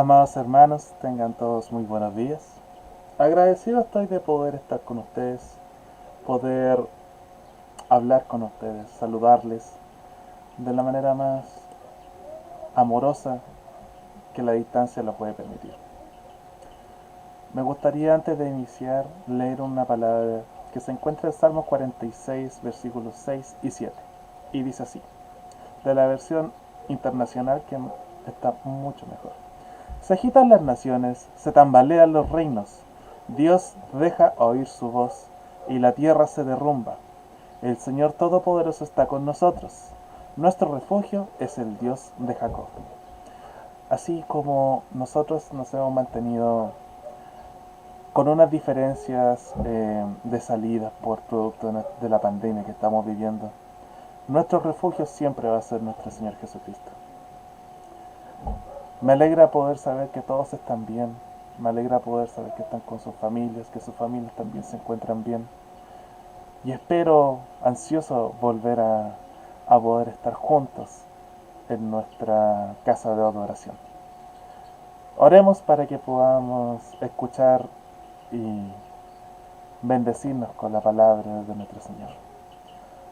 Amados hermanos, tengan todos muy buenos días. Agradecido estoy de poder estar con ustedes, poder hablar con ustedes, saludarles de la manera más amorosa que la distancia lo puede permitir. Me gustaría antes de iniciar leer una palabra que se encuentra en Salmos 46, versículos 6 y 7. Y dice así, de la versión internacional que está mucho mejor. Se agitan las naciones, se tambalean los reinos. Dios deja oír su voz y la tierra se derrumba. El Señor Todopoderoso está con nosotros. Nuestro refugio es el Dios de Jacob. Así como nosotros nos hemos mantenido con unas diferencias de salida por producto de la pandemia que estamos viviendo, nuestro refugio siempre va a ser nuestro Señor Jesucristo. Me alegra poder saber que todos están bien. Me alegra poder saber que están con sus familias, que sus familias también se encuentran bien. Y espero, ansioso, volver a poder estar juntos en nuestra casa de adoración. Oremos para que podamos escuchar y bendecirnos con la palabra de nuestro Señor.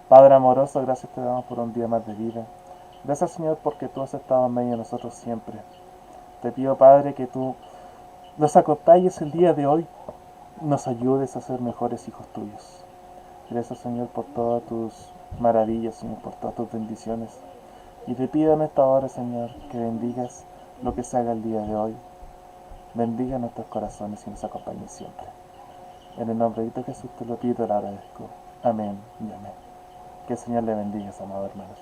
Padre amoroso, gracias te damos por un día más de vida. Gracias, Señor, porque tú has estado en medio de nosotros siempre. Te pido, Padre, que tú nos acompañes el día de hoy, nos ayudes a ser mejores hijos tuyos. Gracias, Señor, por todas tus maravillas, Señor, por todas tus bendiciones. Y te pido en esta hora, Señor, que bendigas lo que se haga el día de hoy. Bendiga nuestros corazones y nos acompañes siempre. En el nombre de Jesús te lo pido y te lo agradezco. Amén y amén. Que el Señor le bendiga, amados hermanos.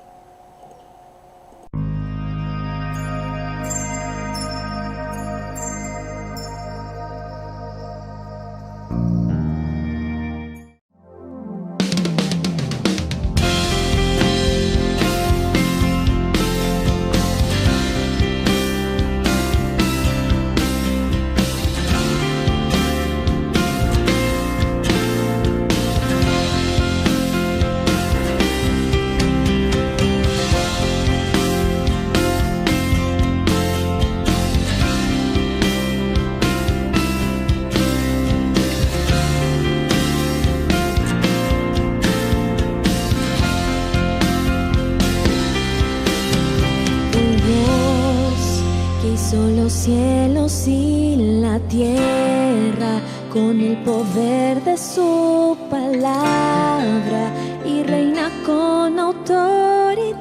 Los cielos y la tierra con el poder de su palabra y reina con autoridad.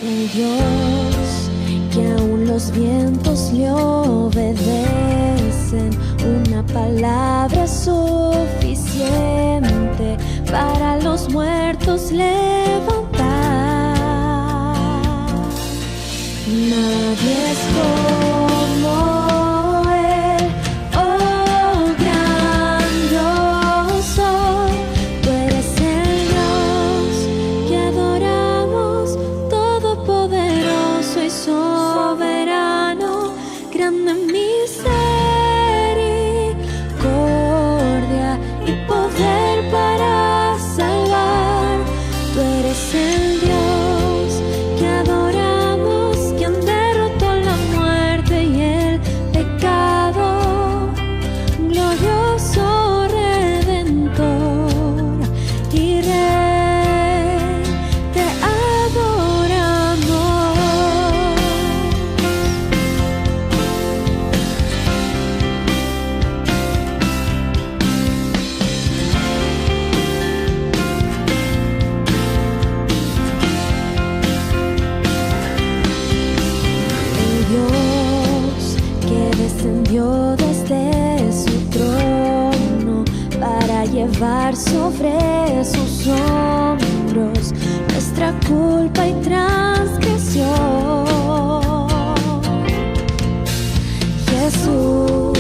El Dios que aún los vientos le obedecen, una palabra suficiente para los muertos levantar. Nadie es como Él, oh grandioso. Tú eres el Dios que adoramos, todopoderoso y soberano, grande misericordia y poder para salvar. Tú eres el Dios que adoramos, quien derrotó la muerte y el pecado, glorioso Redentor y Rey, te adoramos. Dios que descendió desde su trono para llevar sobre sus hombros nuestra culpa y transgresión. Jesús,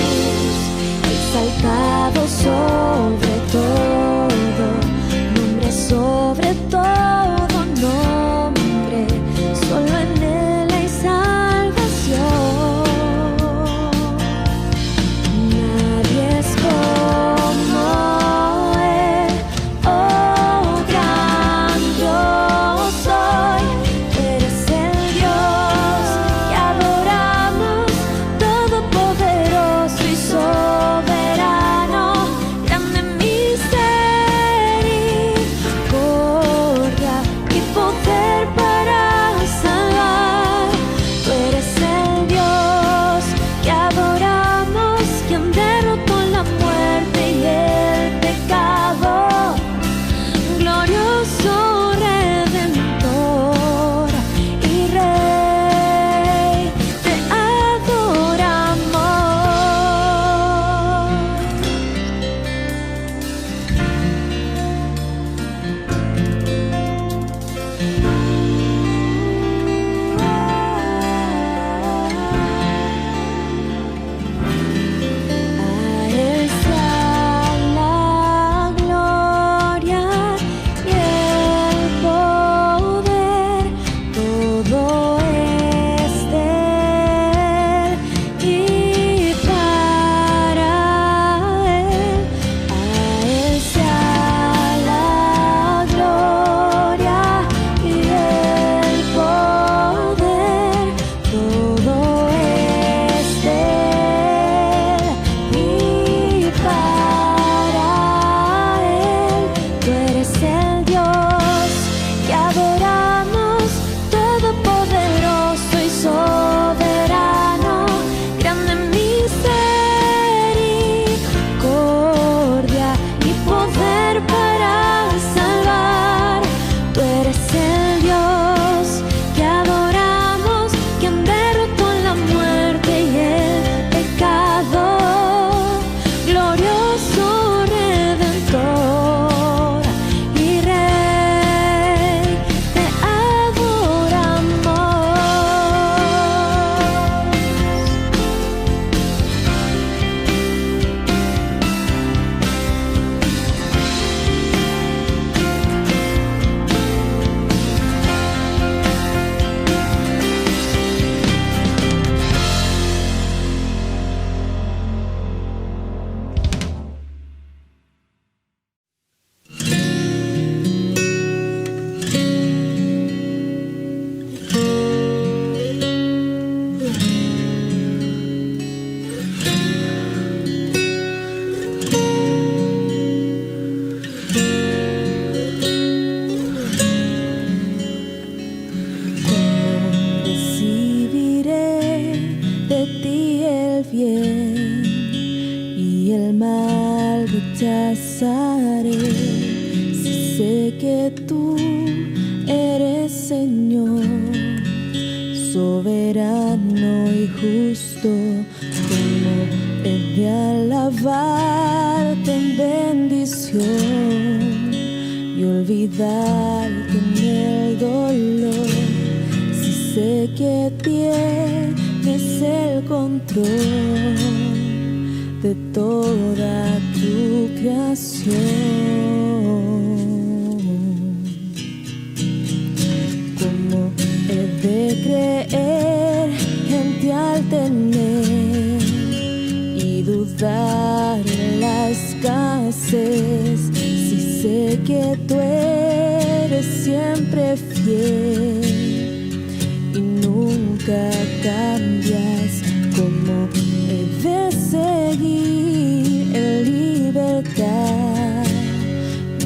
exaltado sobre todo, nombre sobre todo nombre, solo en Él hay salvación. Nadie es como Él, oh grandioso. bien y el mal rechazaré. Si sé que tú eres Señor, soberano y justo, como he de alabarte en bendición y olvidarte en el dolor. Si sé que tienes el control de toda tu creación, ¿cómo he de creer en ti al tener y dudar en la escasez? Si sé que tú eres siempre fiel y nunca cambias, ¿cómo he de seguir en libertad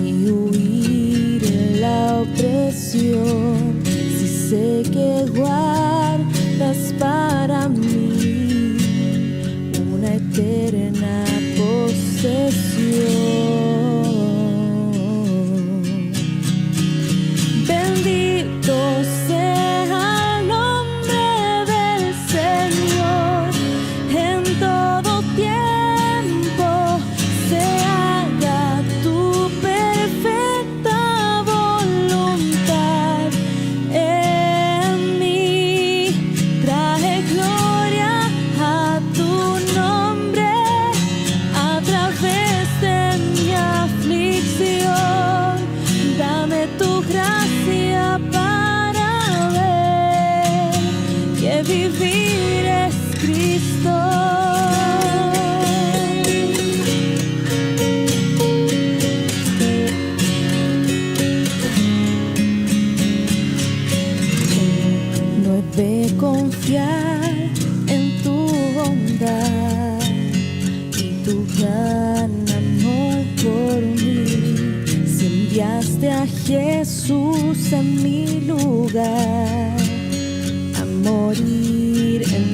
y huir en la opresión? Si sé que guardas para mí una eterna posesión. Bendito sea el nombre del Señor, en todo tiempo se haga tu perfecta voluntad en mí. Trae gloria a tu nombre a través de mi aflicción. Dame tu gracia para ver que vivir es Cristo. No he de confiar en tu bondad y tu gran amor por mí. Si enviaste a Jesús en mi lugar a morir en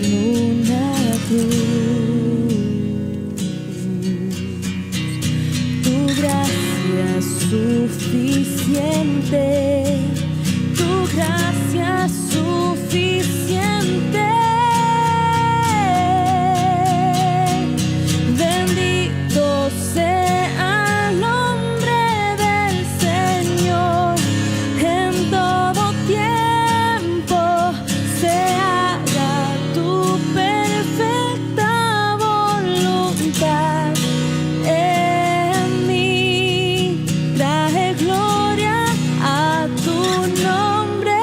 una cruz, tu gracia es suficiente, tu gracia es suficiente. Bendito sea el nombre del Señor, en todo tiempo se haga tu perfecta voluntad en mí. Trae gloria a tu nombre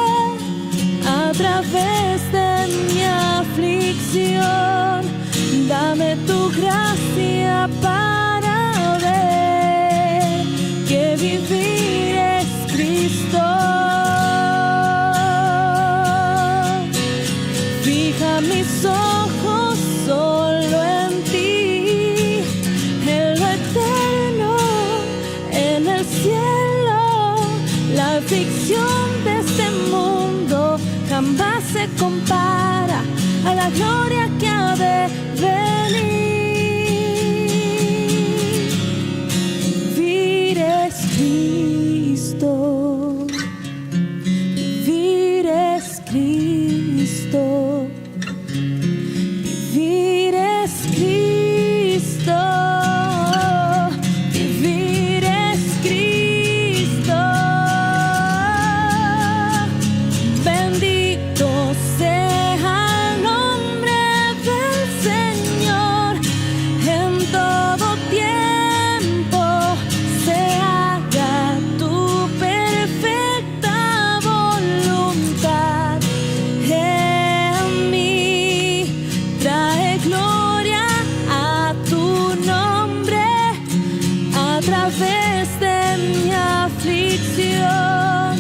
a través de mi aflicción. Dame tu gracia para ver que vivir es Cristo. Fija mis ojos solo en ti, en lo eterno, en el cielo. La aflicción de este mundo jamás se compara a la gloria que ha de venir. Vivir es Cristo, vivir es Cristo, vivir es Cristo, vivir es Cristo. Bendito sea el nombre del Señor, en todo tiempo se haga tu perfecta voluntad en mí. Trae gloria a tu nombre a través de mi aflicción.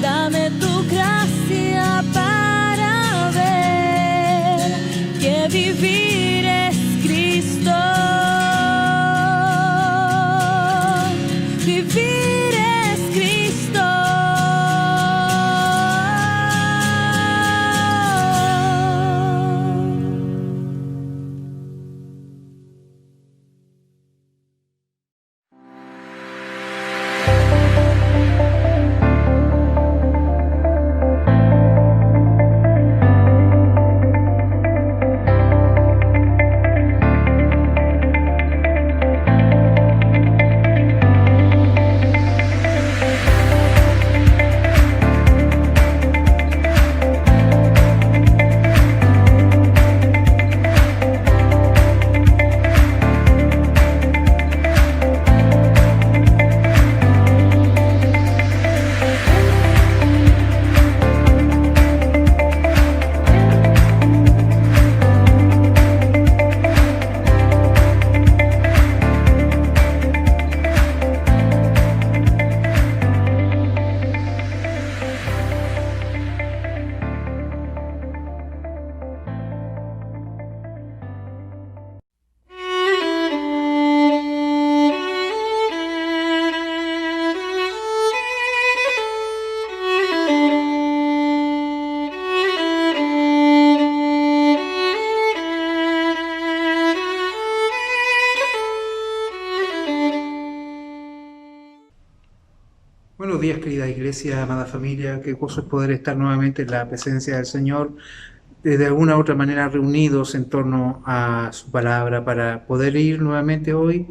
Dame tu gracia para ver que vivir es Cristo. Vivir es Cristo. días, querida iglesia, amada familia. Qué gozo es poder estar nuevamente en la presencia del Señor, de alguna u otra manera reunidos en torno a su palabra, para poder ir nuevamente hoy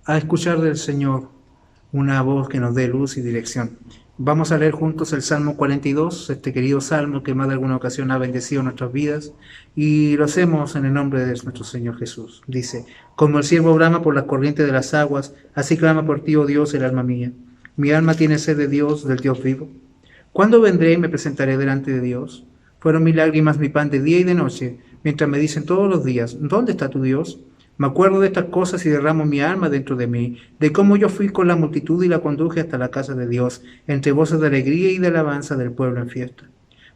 a escuchar del Señor una voz que nos dé luz y dirección. Vamos a leer juntos el Salmo 42, este querido Salmo que más de alguna ocasión ha bendecido nuestras vidas, y lo hacemos en el nombre de nuestro Señor Jesús. Dice: como el ciervo brama por las corrientes de las aguas, así clama por ti, oh Dios, el alma mía. Mi alma tiene sed de Dios, del Dios vivo. ¿Cuándo vendré y me presentaré delante de Dios? Fueron mis lágrimas mi pan de día y de noche, mientras me dicen todos los días: ¿dónde está tu Dios? Me acuerdo de estas cosas y derramo mi alma dentro de mí, de cómo yo fui con la multitud y la conduje hasta la casa de Dios, entre voces de alegría y de alabanza del pueblo en fiesta.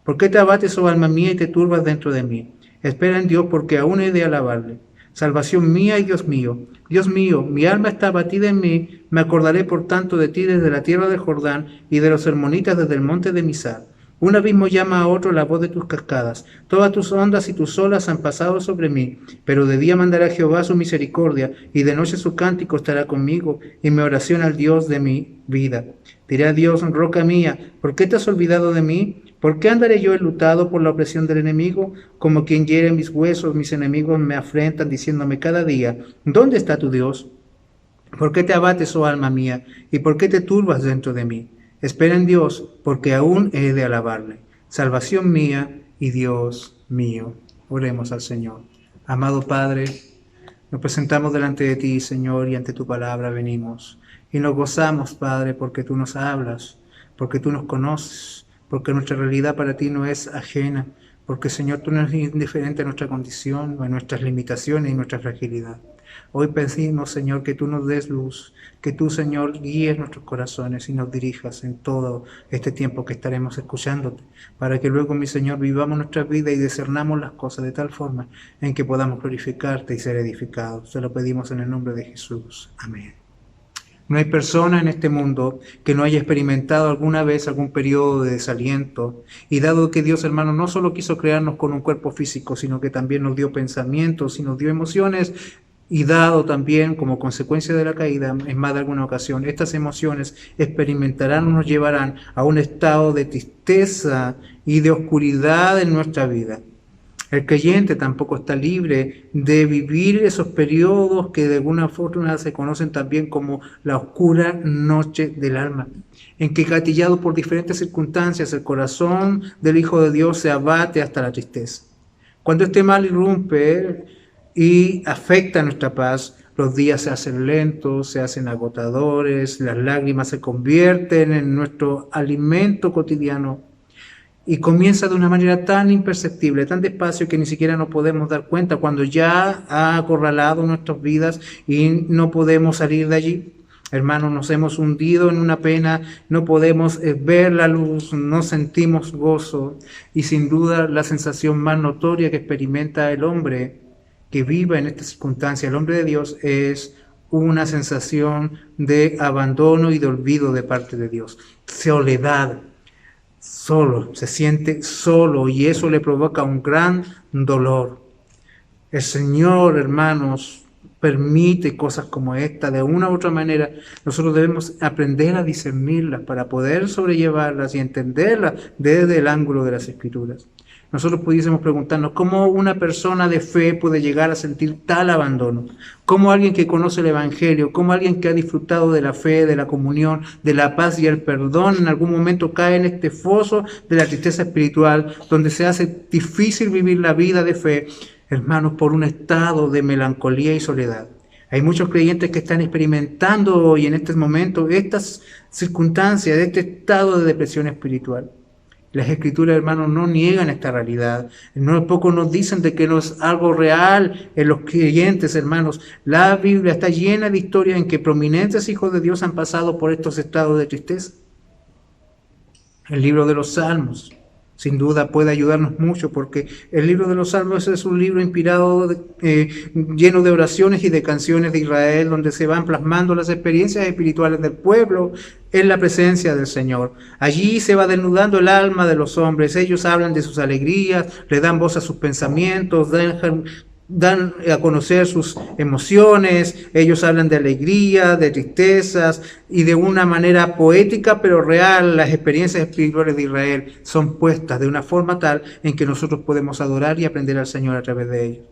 ¿Por qué te abates, oh alma mía, y te turbas dentro de mí? Espera en Dios, porque aún he de alabarle. Salvación mía y Dios mío, mi alma está abatida en mí, me acordaré por tanto de ti desde la tierra del Jordán y de los hermonitas desde el monte de Misar. Un abismo llama a otro la voz de tus cascadas, todas tus ondas y tus olas han pasado sobre mí, pero de día mandará Jehová su misericordia, y de noche su cántico estará conmigo, y mi oración al Dios de mi vida. Diré a Dios: roca mía, ¿por qué te has olvidado de mí? ¿Por qué andaré yo enlutado por la opresión del enemigo? Como quien hiere mis huesos, mis enemigos me afrentan, diciéndome cada día: ¿dónde está tu Dios? ¿Por qué te abates, oh alma mía? ¿Y por qué te turbas dentro de mí? Espera en Dios, porque aún he de alabarle. Salvación mía y Dios mío. Oremos al Señor. Amado Padre, nos presentamos delante de ti, Señor, y ante tu palabra venimos. Y nos gozamos, Padre, porque tú nos hablas, porque tú nos conoces, porque nuestra realidad para ti no es ajena, porque, Señor, tú no eres indiferente a nuestra condición, a nuestras limitaciones y nuestra fragilidad. Hoy pedimos, Señor, que tú nos des luz, que tú, Señor, guíes nuestros corazones y nos dirijas en todo este tiempo que estaremos escuchándote, para que luego, mi Señor, vivamos nuestra vida y discernamos las cosas de tal forma en que podamos glorificarte y ser edificados. Te lo pedimos en el nombre de Jesús. Amén. No hay persona en este mundo que no haya experimentado alguna vez algún periodo de desaliento. Y dado que Dios, hermano, no solo quiso crearnos con un cuerpo físico, sino que también nos dio pensamientos y nos dio emociones, y dado también como consecuencia de la caída en más de alguna ocasión, estas emociones experimentarán o nos llevarán a un estado de tristeza y de oscuridad en nuestra vida. El creyente tampoco está libre de vivir esos periodos que de alguna forma se conocen también como la oscura noche del alma, en que, gatillado por diferentes circunstancias, el corazón del Hijo de Dios se abate hasta la tristeza. Cuando este mal irrumpe y afecta nuestra paz, los días se hacen lentos, se hacen agotadores, las lágrimas se convierten en nuestro alimento cotidiano, y comienza de una manera tan imperceptible, tan despacio, que ni siquiera nos podemos dar cuenta cuando ya ha acorralado nuestras vidas y no podemos salir de allí. Hermanos, nos hemos hundido en una pena, no podemos ver la luz, no sentimos gozo, y sin duda la sensación más notoria que experimenta el hombre que viva en esta circunstancia, el hombre de Dios, es una sensación de abandono y de olvido de parte de Dios, soledad. Solo, se siente solo, y eso le provoca un gran dolor. El Señor, hermanos, permite cosas como esta. De una u otra manera, nosotros debemos aprender a discernirlas para poder sobrellevarlas y entenderlas desde el ángulo de las Escrituras. Nosotros pudiésemos preguntarnos cómo una persona de fe puede llegar a sentir tal abandono, cómo alguien que conoce el Evangelio, cómo alguien que ha disfrutado de la fe, de la comunión, de la paz y el perdón, en algún momento cae en este foso de la tristeza espiritual, donde se hace difícil vivir la vida de fe, hermanos, por un estado de melancolía y soledad. Hay muchos creyentes que están experimentando hoy en este momento estas circunstancias, este estado de depresión espiritual. Las Escrituras, hermanos, no niegan esta realidad. No poco nos dicen de que no es algo real en los creyentes, hermanos. La Biblia está llena de historias en que prominentes hijos de Dios han pasado por estos estados de tristeza. El libro de los Salmos, sin duda, puede ayudarnos mucho, porque el libro de los Salmos es un libro inspirado, lleno de oraciones y de canciones de Israel, donde se van plasmando las experiencias espirituales del pueblo en la presencia del Señor. Allí se va desnudando el alma de los hombres. Ellos hablan de sus alegrías, le dan voz a sus pensamientos, dejan dan a conocer sus emociones, ellos hablan de alegría, de tristezas y de una manera poética pero real. Las experiencias espirituales de Israel son puestas de una forma tal en que nosotros podemos adorar y aprender al Señor a través de ellos.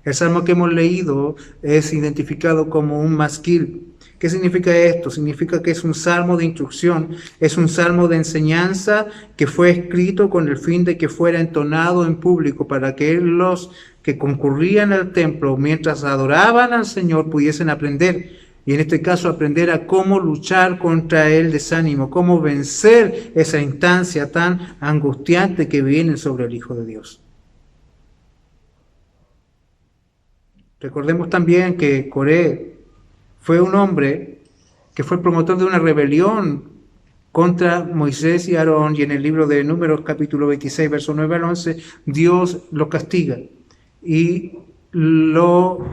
El salmo que hemos leído es identificado como un masquil. ¿Qué significa esto? Significa que es un salmo de instrucción, es un salmo de enseñanza que fue escrito con el fin de que fuera entonado en público para que los que concurrían al templo mientras adoraban al Señor pudiesen aprender, y en este caso aprender a cómo luchar contra el desánimo, cómo vencer esa instancia tan angustiante que viene sobre el Hijo de Dios. Recordemos también que Coré fue un hombre que fue promotor de una rebelión contra Moisés y Aarón, y en el libro de Números capítulo 26, verso 9 al 11, Dios lo castiga y lo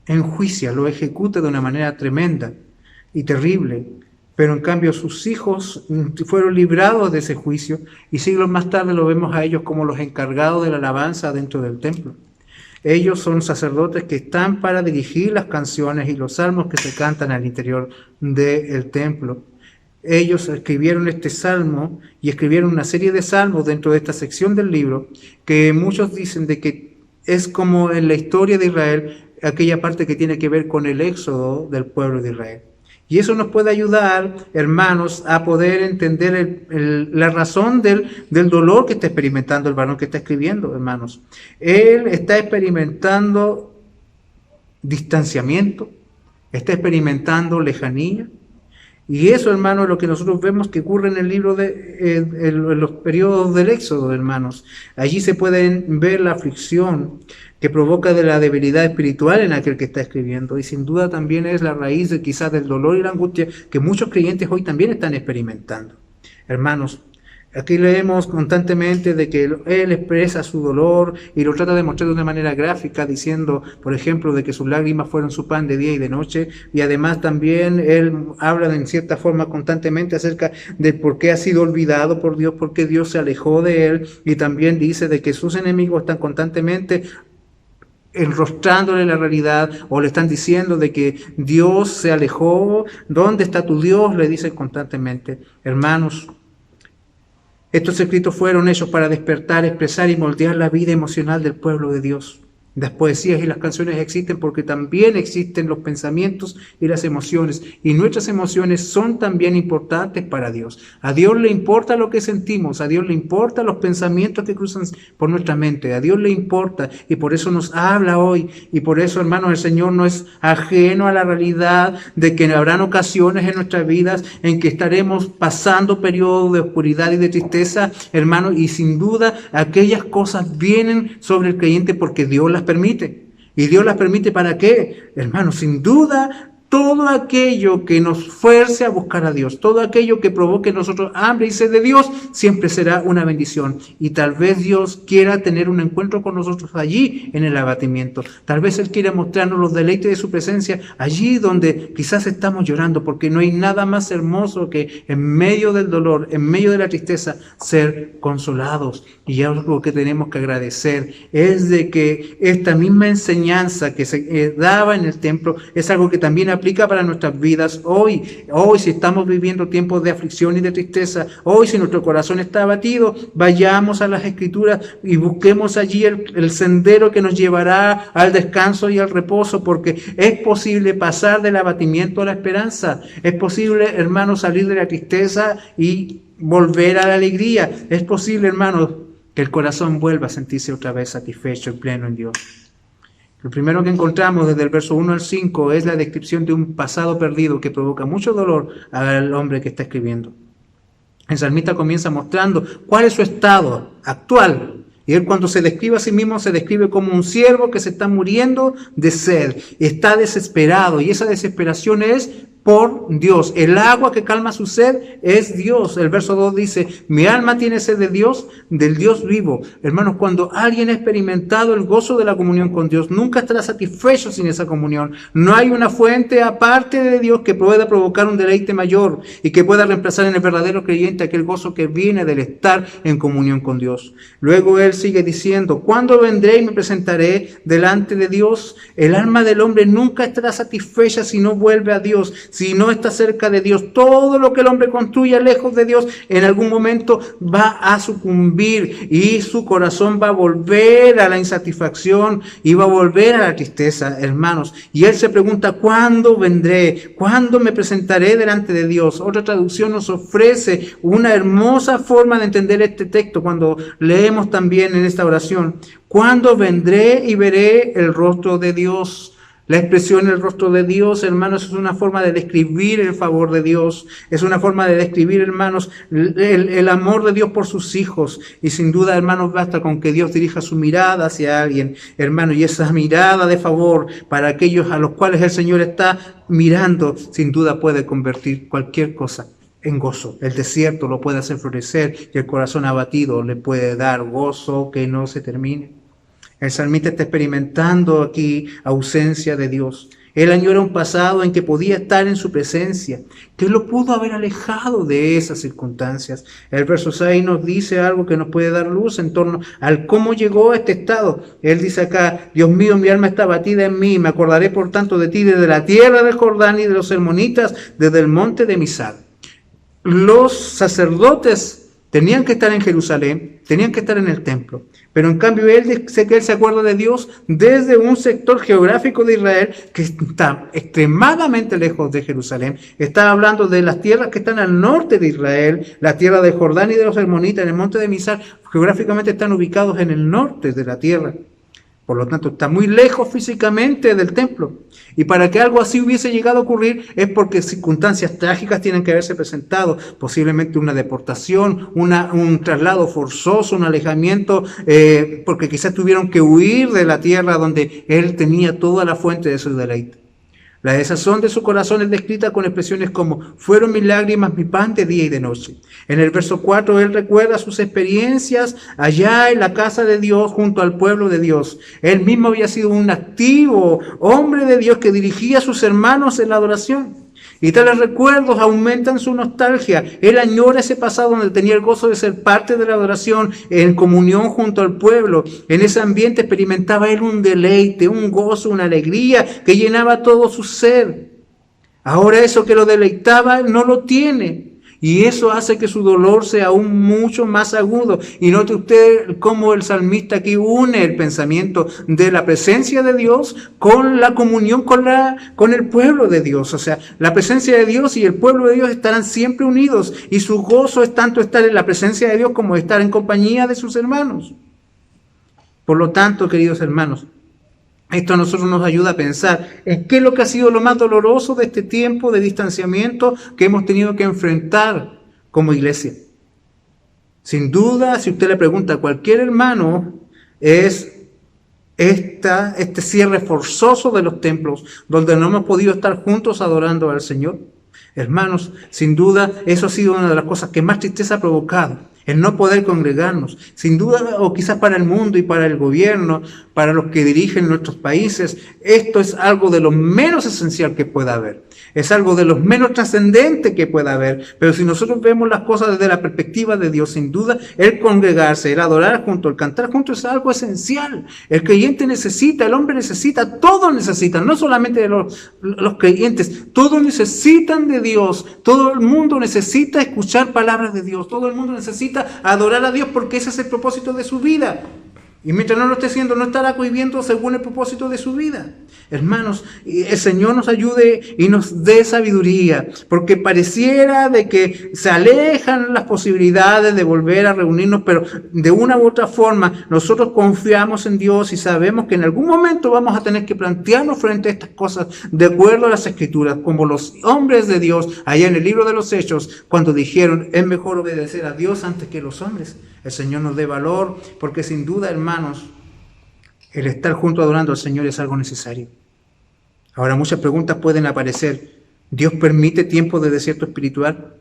enjuicia, lo ejecuta de una manera tremenda y terrible, pero en cambio sus hijos fueron librados de ese juicio, y siglos más tarde lo vemos a ellos como los encargados de la alabanza dentro del templo. Ellos son sacerdotes que están para dirigir las canciones y los salmos que se cantan al interior del templo. Ellos escribieron este salmo y escribieron una serie de salmos dentro de esta sección del libro que muchos dicen de que es como en la historia de Israel, aquella parte que tiene que ver con el éxodo del pueblo de Israel. Y eso nos puede ayudar, hermanos, a poder entender la razón del dolor que está experimentando el varón que está escribiendo, hermanos. Él está experimentando distanciamiento, está experimentando lejanía. Y eso, hermanos, es lo que nosotros vemos que ocurre en el libro en los periodos del Éxodo, hermanos. Allí se puede ver la aflicción que provoca de la debilidad espiritual en aquel que está escribiendo, y sin duda también es la raíz de quizás del dolor y la angustia que muchos creyentes hoy también están experimentando. Hermanos, aquí leemos constantemente de que él expresa su dolor y lo trata de mostrar de una manera gráfica, diciendo, por ejemplo, de que sus lágrimas fueron su pan de día y de noche, y además también él habla en cierta forma constantemente acerca de por qué ha sido olvidado por Dios, por qué Dios se alejó de él, y también dice de que sus enemigos están constantemente enrostrándole la realidad, o le están diciendo de que Dios se alejó. ¿Dónde está tu Dios?, le dicen constantemente. Hermanos, estos escritos fueron hechos para despertar, expresar y moldear la vida emocional del pueblo de Dios. Las poesías y las canciones existen porque también existen los pensamientos y las emociones, y nuestras emociones son también importantes para Dios. A Dios le importa lo que sentimos, a Dios le importa los pensamientos que cruzan por nuestra mente, a Dios le importa, y por eso nos habla hoy. Y por eso, hermanos, el Señor no es ajeno a la realidad de que habrán ocasiones en nuestras vidas en que estaremos pasando periodos de oscuridad y de tristeza, hermanos, y sin duda aquellas cosas vienen sobre el creyente porque Dios las permite. ¿Y Dios las permite para qué? Hermanos, sin duda, todo aquello que nos fuerce a buscar a Dios, todo aquello que provoque en nosotros hambre y sed de Dios, siempre será una bendición. Y tal vez Dios quiera tener un encuentro con nosotros allí en el abatimiento. Tal vez Él quiera mostrarnos los deleites de su presencia allí donde quizás estamos llorando, porque no hay nada más hermoso que en medio del dolor, en medio de la tristeza, ser consolados. Y algo que tenemos que agradecer es de que esta misma enseñanza que se daba en el templo es algo que también aplica para nuestras vidas hoy. Hoy, si estamos viviendo tiempos de aflicción y de tristeza, hoy si nuestro corazón está abatido, vayamos a las Escrituras y busquemos allí el sendero que nos llevará al descanso y al reposo, porque es posible pasar del abatimiento a la esperanza. Es posible, hermanos, salir de la tristeza y volver a la alegría. Es posible, hermanos, que el corazón vuelva a sentirse otra vez satisfecho y pleno en Dios. Lo primero que encontramos desde el verso 1 al 5 es la descripción de un pasado perdido que provoca mucho dolor al hombre que está escribiendo. El salmista comienza mostrando cuál es su estado actual. Y él, cuando se describe a sí mismo, se describe como un siervo que se está muriendo de sed, está desesperado, y esa desesperación es por Dios. El agua que calma su sed es Dios. El verso 2 dice, mi alma tiene sed de Dios, del Dios vivo. Hermanos, cuando alguien ha experimentado el gozo de la comunión con Dios, nunca estará satisfecho sin esa comunión. No hay una fuente aparte de Dios que pueda provocar un deleite mayor y que pueda reemplazar en el verdadero creyente aquel gozo que viene del estar en comunión con Dios. Luego él sigue diciendo, ¿cuándo vendré y me presentaré delante de Dios? El alma del hombre nunca estará satisfecha si no vuelve a Dios, si no está cerca de Dios. Todo lo que el hombre construya lejos de Dios en algún momento va a sucumbir y su corazón va a volver a la insatisfacción y va a volver a la tristeza, hermanos. Y él se pregunta, ¿cuándo vendré? ¿Cuándo me presentaré delante de Dios? Otra traducción nos ofrece una hermosa forma de entender este texto cuando leemos también en esta oración. ¿Cuándo vendré y veré el rostro de Dios? La expresión el rostro de Dios, hermanos, es una forma de describir el favor de Dios. Es una forma de describir, hermanos, el amor de Dios por sus hijos. Y sin duda, hermanos, basta con que Dios dirija su mirada hacia alguien, hermano, y esa mirada de favor para aquellos a los cuales el Señor está mirando, sin duda puede convertir cualquier cosa en gozo. El desierto lo puede hacer florecer y el corazón abatido le puede dar gozo que no se termine. El salmista está experimentando aquí ausencia de Dios. Él añora un pasado en que podía estar en su presencia, que lo pudo haber alejado de esas circunstancias. El verso 6 nos dice algo que nos puede dar luz en torno al cómo llegó a este estado. Él dice acá, Dios mío, mi alma está abatida en mí, me acordaré por tanto de ti desde la tierra del Jordán y de los hermonitas, desde el monte de Misar. Los sacerdotes tenían que estar en Jerusalén, tenían que estar en el templo. Pero en cambio él dice que él se acuerda de Dios desde un sector geográfico de Israel que está extremadamente lejos de Jerusalén. Está hablando de las tierras que están al norte de Israel, la tierra de Jordán y de los hermonitas, en el monte de Misar. Geográficamente están ubicados en el norte de la tierra. Por lo tanto, está muy lejos físicamente del templo. Y para que algo así hubiese llegado a ocurrir es porque circunstancias trágicas tienen que haberse presentado. Posiblemente una deportación, un traslado forzoso, un alejamiento, porque quizás tuvieron que huir de la tierra donde él tenía toda la fuente de su deleite. La desazón de su corazón es descrita con expresiones como, fueron mis lágrimas mi pan de día y de noche. En el verso 4, él recuerda sus experiencias allá en la casa de Dios junto al pueblo de Dios. Él mismo había sido un activo hombre de Dios que dirigía a sus hermanos en la adoración. Y tales recuerdos aumentan su nostalgia. Él añora ese pasado donde tenía el gozo de ser parte de la adoración, en comunión junto al pueblo. En ese ambiente experimentaba él un deleite, un gozo, una alegría que llenaba todo su ser. Ahora eso que lo deleitaba no lo tiene. Y eso hace que su dolor sea aún mucho más agudo. Y note usted cómo el salmista aquí une el pensamiento de la presencia de Dios con la comunión con el pueblo de Dios. O sea, la presencia de Dios y el pueblo de Dios estarán siempre unidos. Y su gozo es tanto estar en la presencia de Dios como estar en compañía de sus hermanos. Por lo tanto, queridos hermanos, esto a nosotros nos ayuda a pensar en qué es lo que ha sido lo más doloroso de este tiempo de distanciamiento que hemos tenido que enfrentar como iglesia. Sin duda, si usted le pregunta a cualquier hermano, es este cierre forzoso de los templos, donde no hemos podido estar juntos adorando al Señor. Hermanos, sin duda, eso ha sido una de las cosas que más tristeza ha provocado. El no poder congregarnos, sin duda, o quizás para el mundo y para el gobierno, para los que dirigen nuestros países, esto es algo de lo menos esencial que pueda haber. Es algo de lo menos trascendente que pueda haber. Pero si nosotros vemos las cosas desde la perspectiva de Dios, sin duda, el congregarse, el adorar junto, el cantar junto es algo esencial. El creyente necesita, el hombre necesita, todos necesitan, no solamente los creyentes, todos necesitan de Dios. Todo el mundo necesita escuchar palabras de Dios. Todo el mundo necesita adorar a Dios porque ese es el propósito de su vida. Y mientras no lo esté haciendo, no estará viviendo según el propósito de su vida. Hermanos, el Señor nos ayude y nos dé sabiduría, porque pareciera de que se alejan las posibilidades de volver a reunirnos, pero de una u otra forma nosotros confiamos en Dios y sabemos que en algún momento vamos a tener que plantearnos frente a estas cosas de acuerdo a las Escrituras, como los hombres de Dios allá en el libro de los Hechos, cuando dijeron, es mejor obedecer a Dios antes que a los hombres. El Señor nos dé valor, porque sin duda, hermanos, el estar junto adorando al Señor es algo necesario. Ahora muchas preguntas pueden aparecer. Dios permite tiempos de desierto espiritual.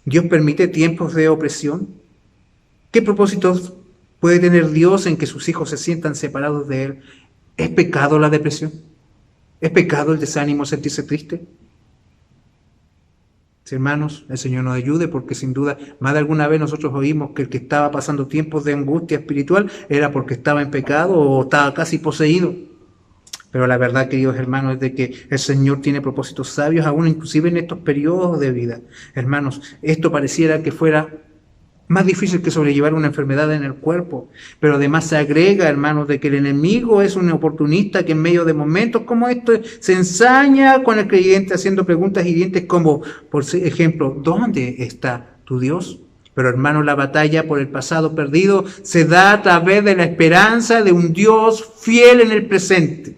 Dios permite tiempos de opresión. ¿Qué propósitos puede tener Dios en que sus hijos se sientan separados de Él? ¿Es pecado la depresión? ¿Es pecado el desánimo, sentirse triste? Sí, hermanos, el Señor nos ayude, porque sin duda más de alguna vez nosotros oímos que el que estaba pasando tiempos de angustia espiritual era porque estaba en pecado o estaba casi poseído. Pero la verdad, queridos hermanos, es de que el Señor tiene propósitos sabios, aún inclusive en estos periodos de vida. Hermanos, esto pareciera que fuera más difícil que sobrellevar una enfermedad en el cuerpo, pero además se agrega, hermanos, de que el enemigo es un oportunista que en medio de momentos como estos se ensaña con el creyente haciendo preguntas hirientes como, por ejemplo, ¿dónde está tu Dios? Pero hermanos, la batalla por el pasado perdido se da a través de la esperanza de un Dios fiel en el presente.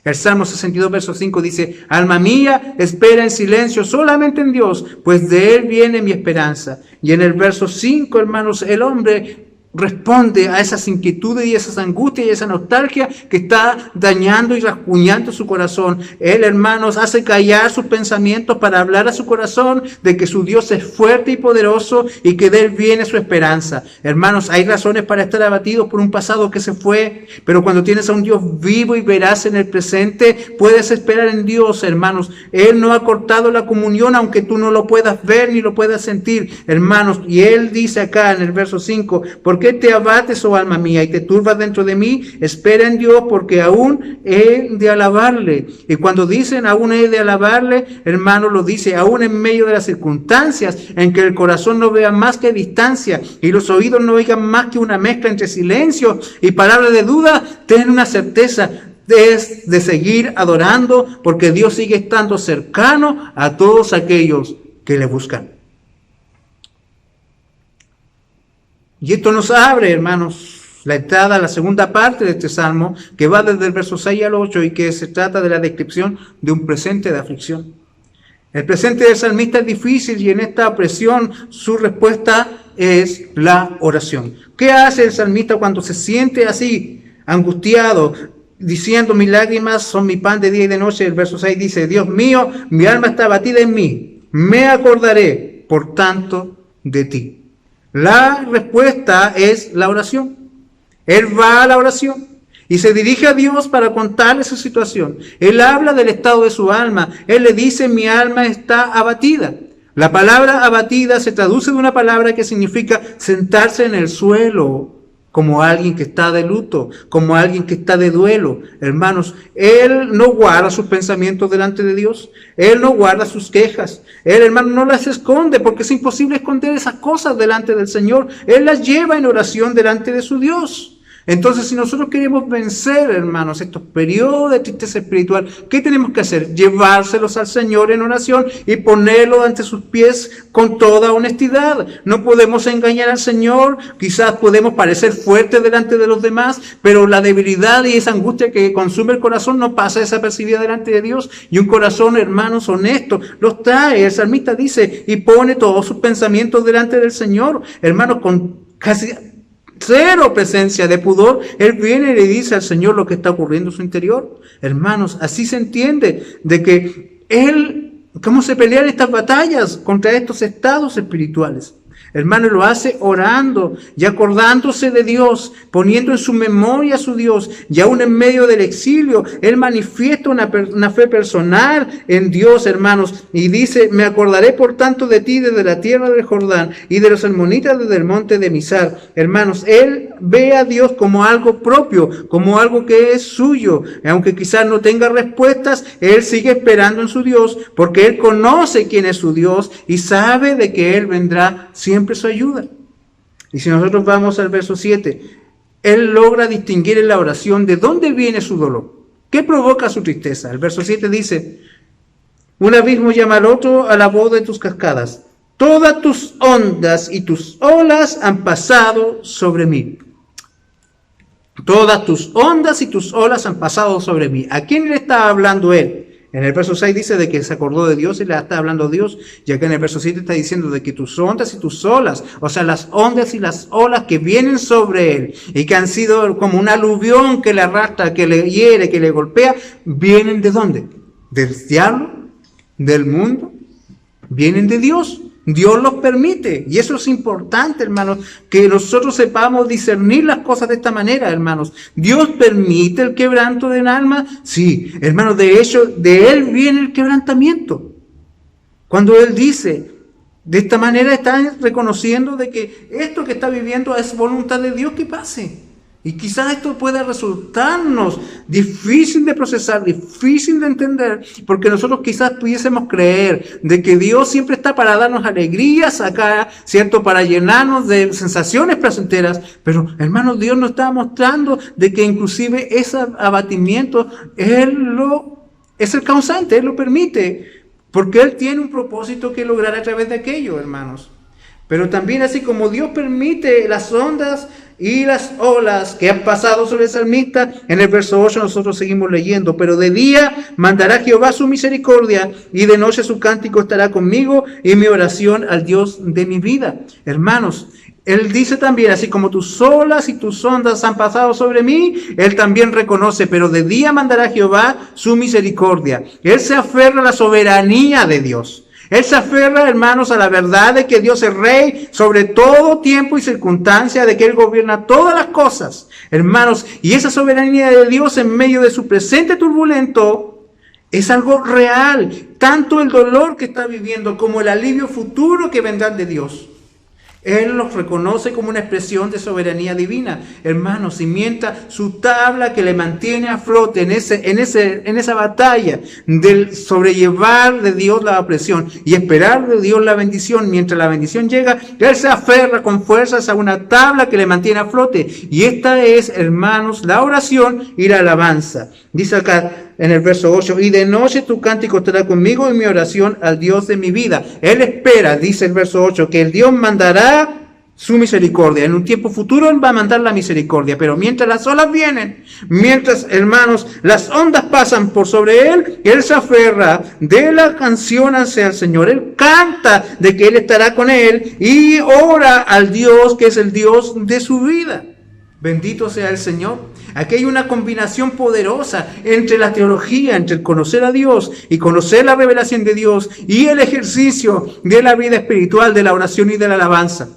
El Salmo 62, verso 5 dice: alma mía, espera en silencio solamente en Dios, pues de Él viene mi esperanza. Y en el verso 5, hermanos, el hombre responde a esas inquietudes y esas angustias y esa nostalgia que está dañando y rasguñando su corazón. Él, hermanos, hace callar sus pensamientos para hablar a su corazón de que su Dios es fuerte y poderoso y que de Él viene su esperanza. Hermanos, hay razones para estar abatidos por un pasado que se fue, pero cuando tienes a un Dios vivo y veraz en el presente, puedes esperar en Dios, hermanos. Él no ha cortado la comunión, aunque tú no lo puedas ver ni lo puedas sentir, hermanos. Y Él dice acá en el verso 5, ¿por qué te abates, oh alma mía, y te turbas dentro de mí? Espera en Dios, porque aún he de alabarle. Y cuando dicen aún he de alabarle, hermano, lo dice aún en medio de las circunstancias en que el corazón no vea más que distancia y los oídos no oigan más que una mezcla entre silencio y palabras de duda. Ten una certeza, es de seguir adorando, porque Dios sigue estando cercano a todos aquellos que le buscan. Y esto nos abre, hermanos, la entrada a la segunda parte de este salmo, que va desde el verso 6 al 8 y que se trata de la descripción de un presente de aflicción. El presente del salmista es difícil y en esta opresión su respuesta es la oración. ¿Qué hace el salmista cuando se siente así, angustiado, diciendo mis lágrimas son mi pan de día y de noche? El verso 6 dice: Dios mío, mi alma está abatida en mí, me acordaré por tanto de ti. La respuesta es la oración. Él va a la oración y se dirige a Dios para contarle su situación. Él habla del estado de su alma. Él le dice: mi alma está abatida. La palabra abatida se traduce de una palabra que significa sentarse en el suelo, como alguien que está de luto, como alguien que está de duelo. Hermanos, Él no guarda sus pensamientos delante de Dios. Él no guarda sus quejas. Él, hermano, no las esconde, porque es imposible esconder esas cosas delante del Señor. Él las lleva en oración delante de su Dios. Entonces, si nosotros queremos vencer, hermanos, estos periodos de tristeza espiritual, ¿qué tenemos que hacer? Llevárselos al Señor en oración y ponerlo ante sus pies con toda honestidad. No podemos engañar al Señor. Quizás podemos parecer fuertes delante de los demás, pero la debilidad y esa angustia que consume el corazón no pasa desapercibida delante de Dios. Y un corazón, hermanos, honesto los trae. El salmista dice, y pone todos sus pensamientos delante del Señor. Hermanos, con casi cero presencia de pudor, Él viene y le dice al Señor lo que está ocurriendo en su interior. Hermanos, así se entiende de que Él, cómo se pelean estas batallas contra estos estados espirituales. Hermano, lo hace orando y acordándose de Dios, poniendo en su memoria a su Dios, y aún en medio del exilio, Él manifiesta una fe personal en Dios, hermanos, y dice, me acordaré por tanto de ti desde la tierra del Jordán y de los hermonitas desde el monte de Misar. Hermanos, Él ve a Dios como algo propio, como algo que es suyo, aunque quizás no tenga respuestas, Él sigue esperando en su Dios, porque Él conoce quién es su Dios y sabe de que Él vendrá siempre su ayuda. Y si nosotros vamos al verso 7, Él logra distinguir en la oración de dónde viene su dolor, qué provoca su tristeza. El verso 7 dice, un abismo llama al otro a la voz de tus cascadas, todas tus ondas y tus olas han pasado sobre mí. Todas tus ondas y tus olas han pasado sobre mí. ¿A quién le está hablando Él? En el verso 6 dice de que se acordó de Dios y le está hablando a Dios. Y acá en el verso 7 está diciendo de que tus ondas y tus olas, o sea, las ondas y las olas que vienen sobre Él y que han sido como un aluvión que le arrastra, que le hiere, que le golpea, ¿vienen de dónde? ¿Del diablo? del mundo vienen de Dios. Dios los permite. Y eso es importante, hermanos, que nosotros sepamos discernir las cosas de esta manera, hermanos. Dios permite el quebranto del alma. Sí, hermanos, de hecho, de Él viene el quebrantamiento. Cuando Él dice, de esta manera está reconociendo de que esto que está viviendo es voluntad de Dios que pase. Y quizás esto pueda resultarnos difícil de procesar, difícil de entender, porque nosotros quizás pudiésemos creer de que Dios siempre está para darnos alegrías acá, ¿cierto? Para llenarnos de sensaciones placenteras. Pero, hermanos, Dios nos está mostrando de que inclusive ese abatimiento, es el causante, Él lo permite, porque Él tiene un propósito que lograr a través de aquello, hermanos. Pero también así como Dios permite las ondas y las olas que han pasado sobre el salmista, en el verso 8 nosotros seguimos leyendo, pero de día mandará Jehová su misericordia y de noche su cántico estará conmigo y mi oración al Dios de mi vida. Hermanos, Él dice también, así como tus olas y tus ondas han pasado sobre mí, Él también reconoce, pero de día mandará Jehová su misericordia. Él se aferra a la soberanía de Dios. Él se aferra, hermanos, a la verdad de que Dios es rey sobre todo tiempo y circunstancia, de que Él gobierna todas las cosas, hermanos. Y esa soberanía de Dios en medio de su presente turbulento es algo real. Tanto el dolor que está viviendo como el alivio futuro que vendrá de Dios. Él los reconoce como una expresión de soberanía divina, hermanos, y mientras su tabla que le mantiene a flote en esa batalla del sobrellevar de Dios la opresión y esperar de Dios la bendición, mientras la bendición llega, Él se aferra con fuerzas a una tabla que le mantiene a flote. Y esta es, hermanos, la oración y la alabanza. Dice acá en el verso 8, y de noche tu cántico estará conmigo y mi oración al Dios de mi vida. Él espera, dice el verso 8, que el Dios mandará su misericordia. En un tiempo futuro Él va a mandar la misericordia, pero mientras las olas vienen, mientras, hermanos, las ondas pasan por sobre Él, Él se aferra de la canción hacia el Señor. Él canta de que Él estará con Él y ora al Dios que es el Dios de su vida. Bendito sea el Señor. Aquí hay una combinación poderosa entre la teología, entre el conocer a Dios y conocer la revelación de Dios y el ejercicio de la vida espiritual, de la oración y de la alabanza.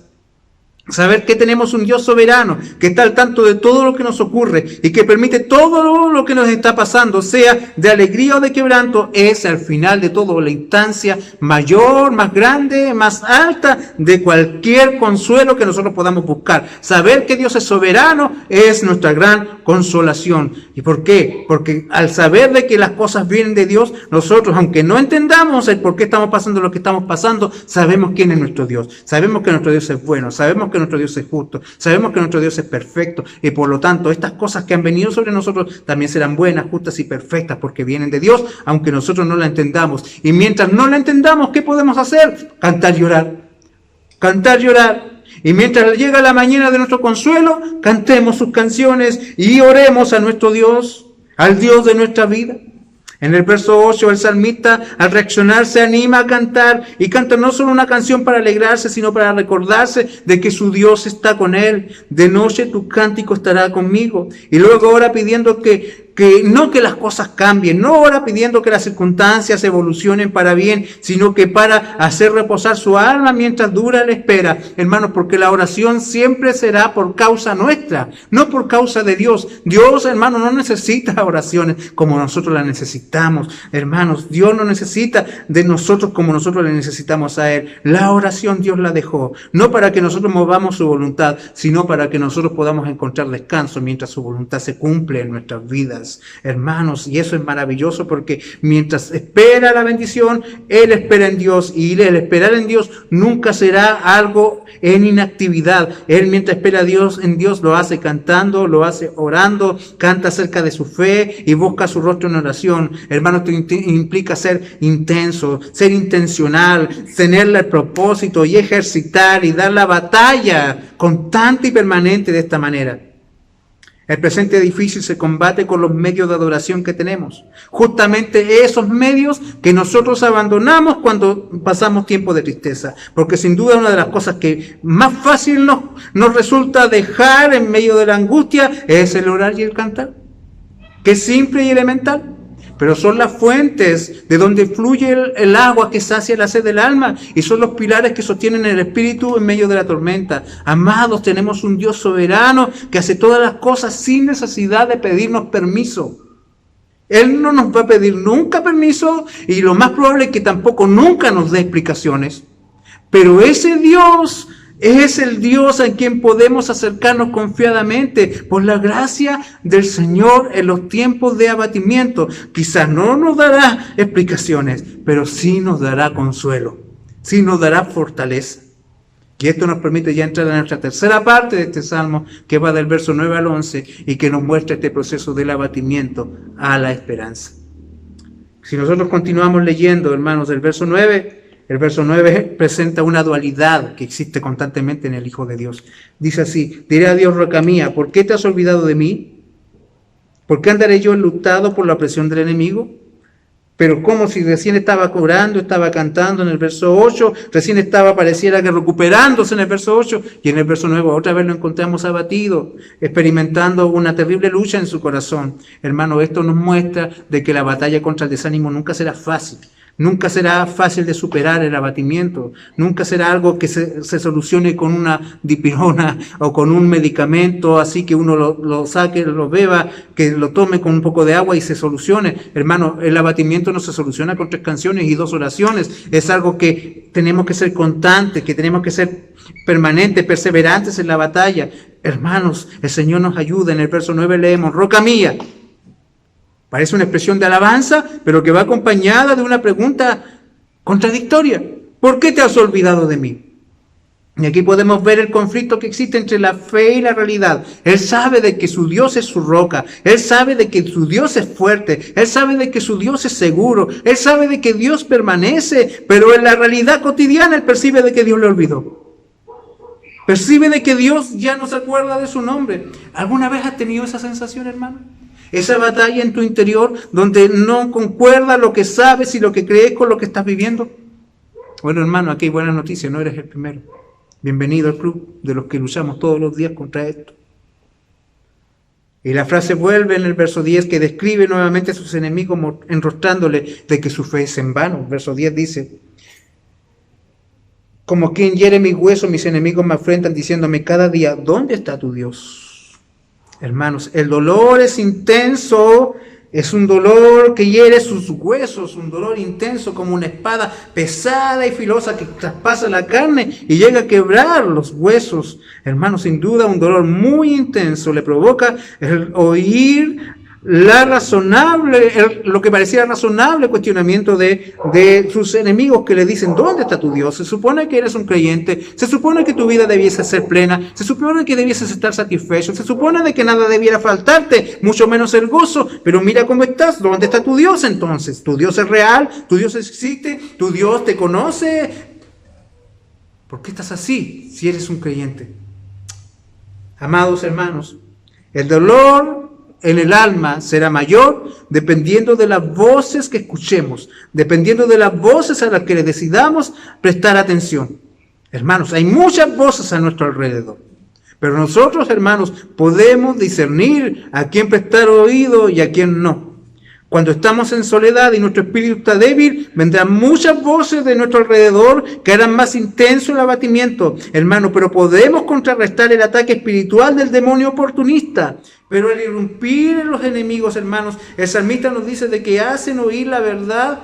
Saber que tenemos un Dios soberano que está al tanto de todo lo que nos ocurre y que permite todo lo que nos está pasando, sea de alegría o de quebranto, es al final de todo la instancia mayor, más grande, más alta de cualquier consuelo que nosotros podamos buscar. Saber que Dios es soberano es nuestra gran consolación. ¿Y por qué? Porque al saber de que las cosas vienen de Dios, nosotros, aunque no entendamos el por qué estamos pasando lo que estamos pasando, sabemos quién es nuestro Dios. Sabemos que nuestro Dios es bueno, sabemos que nuestro Dios es justo, sabemos que nuestro Dios es perfecto y por lo tanto estas cosas que han venido sobre nosotros también serán buenas, justas y perfectas porque vienen de Dios, aunque nosotros no la entendamos. Y mientras no la entendamos, ¿qué podemos hacer? Cantar, llorar. Cantar, llorar. Y mientras llega la mañana de nuestro consuelo, cantemos sus canciones y oremos a nuestro Dios, al Dios de nuestra vida. En el verso 8, el salmista al reaccionar se anima a cantar y canta no solo una canción para alegrarse, sino para recordarse de que su Dios está con él. De noche tu cántico estará conmigo. Y luego ora pidiendo que no que las cosas cambien, no ora pidiendo que las circunstancias evolucionen para bien, sino que para hacer reposar su alma mientras dura la espera. Hermanos, porque la oración siempre será por causa nuestra, no por causa de Dios. Dios, hermano, no necesita oraciones como nosotros las necesitamos. Hermanos, Dios no necesita de nosotros como nosotros le necesitamos a Él. La oración Dios la dejó, no para que nosotros movamos su voluntad, sino para que nosotros podamos encontrar descanso mientras su voluntad se cumple en nuestras vidas. Hermanos, y eso es maravilloso porque mientras espera la bendición, Él espera en Dios y el esperar en Dios nunca será algo en inactividad. Él mientras espera a Dios, en Dios lo hace cantando, lo hace orando, canta acerca de su fe y busca su rostro en oración. Hermanos, esto implica ser intenso, ser intencional, tener el propósito y ejercitar y dar la batalla constante y permanente de esta manera. El presente difícil se combate con los medios de adoración que tenemos. Justamente esos medios que nosotros abandonamos cuando pasamos tiempo de tristeza. Porque sin duda una de las cosas que más fácil nos resulta dejar en medio de la angustia es el orar y el cantar. Que es simple y elemental. pero son las fuentes de donde fluye el agua que sacia la sed del alma y son los pilares que sostienen el espíritu en medio de la tormenta. Amados, tenemos un Dios soberano que hace todas las cosas sin necesidad de pedirnos permiso. Él no nos va a pedir nunca permiso y lo más probable es que tampoco nunca nos dé explicaciones. Pero ese Dios es el Dios a quien podemos acercarnos confiadamente por la gracia del Señor en los tiempos de abatimiento. Quizás no nos dará explicaciones, pero sí nos dará consuelo, sí nos dará fortaleza. Y esto nos permite ya entrar a nuestra tercera parte de este salmo, que va del verso 9 al 11 y que nos muestra este proceso del abatimiento a la esperanza. Si nosotros continuamos leyendo, hermanos, el verso 9 presenta una dualidad que existe constantemente en el Hijo de Dios. Dice así: diré a Dios, roca mía, ¿por qué te has olvidado de mí? ¿Por qué andaré yo enlutado por la opresión del enemigo? Pero como si recién estaba orando, estaba cantando en el verso 8, recién estaba, pareciera que recuperándose en el verso 8, y en el verso 9 otra vez lo encontramos abatido, experimentando una terrible lucha en su corazón. Hermano, esto nos muestra de que la batalla contra el desánimo nunca será fácil. Nunca será fácil de superar el abatimiento. Nunca será algo que se solucione con una dipirona o con un medicamento, así que uno lo saque, lo beba, que lo tome con un poco de agua y se solucione. Hermano, el abatimiento no se soluciona con 3 canciones y 2 oraciones. Es algo que tenemos que ser constantes, que tenemos que ser permanentes, perseverantes en la batalla. Hermanos, el Señor nos ayuda. En el verso 9 leemos: roca mía. Parece una expresión de alabanza, pero que va acompañada de una pregunta contradictoria. ¿Por qué te has olvidado de mí? Y aquí podemos ver el conflicto que existe entre la fe y la realidad. Él sabe de que su Dios es su roca. Él sabe de que su Dios es fuerte. Él sabe de que su Dios es seguro. Él sabe de que Dios permanece. Pero en la realidad cotidiana él percibe de que Dios le olvidó. Percibe de que Dios ya no se acuerda de su nombre. ¿Alguna vez has tenido esa sensación, hermano? Esa batalla en tu interior donde no concuerda lo que sabes y lo que crees con lo que estás viviendo. Bueno, hermano, aquí hay buenas noticias, no eres el primero. Bienvenido al club de los que luchamos todos los días contra esto. Y la frase vuelve en el verso 10 que describe nuevamente a sus enemigos enrostrándole de que su fe es en vano. El verso 10 dice: como quien hiere mis huesos, mis enemigos me afrentan diciéndome cada día, ¿dónde está tu Dios? Hermanos, el dolor es intenso, es un dolor que hiere sus huesos, un dolor intenso como una espada pesada y filosa que traspasa la carne y llega a quebrar los huesos. Hermanos, sin duda un dolor muy intenso le provoca el oír lo que pareciera razonable cuestionamiento de sus enemigos que le dicen: ¿dónde está tu Dios? Se supone que eres un creyente, se supone que tu vida debiese ser plena, se supone que debieses estar satisfecho, se supone de que nada debiera faltarte, mucho menos el gozo, pero mira cómo estás. ¿Dónde está tu Dios entonces? ¿Tu Dios es real? ¿Tu Dios existe? ¿Tu Dios te conoce? ¿Por qué estás así si eres un creyente? Amados hermanos, el dolor en el alma será mayor dependiendo de las voces que escuchemos, dependiendo de las voces a las que le decidamos prestar atención. Hermanos, hay muchas voces a nuestro alrededor, pero nosotros, hermanos, podemos discernir a quién prestar oído y a quién no. Cuando estamos en soledad y nuestro espíritu está débil, vendrán muchas voces de nuestro alrededor que harán más intenso el abatimiento, hermano, pero podemos contrarrestar el ataque espiritual del demonio oportunista. Pero al irrumpir en los enemigos, hermanos, el salmista nos dice de que hacen oír la verdad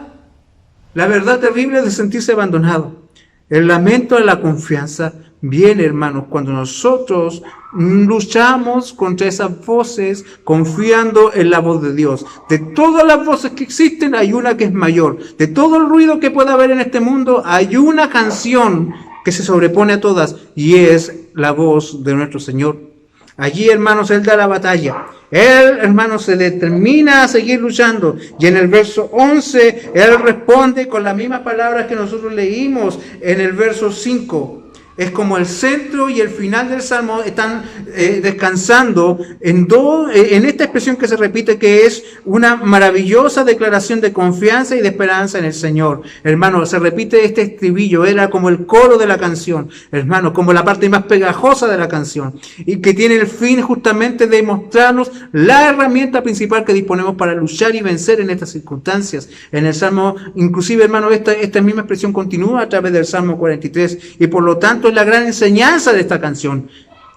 terrible de sentirse abandonado. El lamento de la confianza viene, hermanos, cuando nosotros luchamos contra esas voces confiando en la voz de Dios. De todas las voces que existen, hay una que es mayor. De todo el ruido que pueda haber en este mundo, hay una canción que se sobrepone a todas y es la voz de nuestro Señor. Allí, hermanos, Él da la batalla. Él, hermanos, se determina a seguir luchando. Y en el verso 11, Él responde con las mismas palabras que nosotros leímos en el verso 5. es como el centro y el final del Salmo están descansando en esta expresión que se repite, que es una maravillosa declaración de confianza y de esperanza en el Señor. Hermano, se repite este estribillo, era como el coro de la canción, hermano, como la parte más pegajosa de la canción, y que tiene el fin justamente de mostrarnos la herramienta principal que disponemos para luchar y vencer en estas circunstancias. En el Salmo, inclusive, hermano, esta misma expresión continúa a través del Salmo 43, y por lo tanto es la gran enseñanza de esta canción.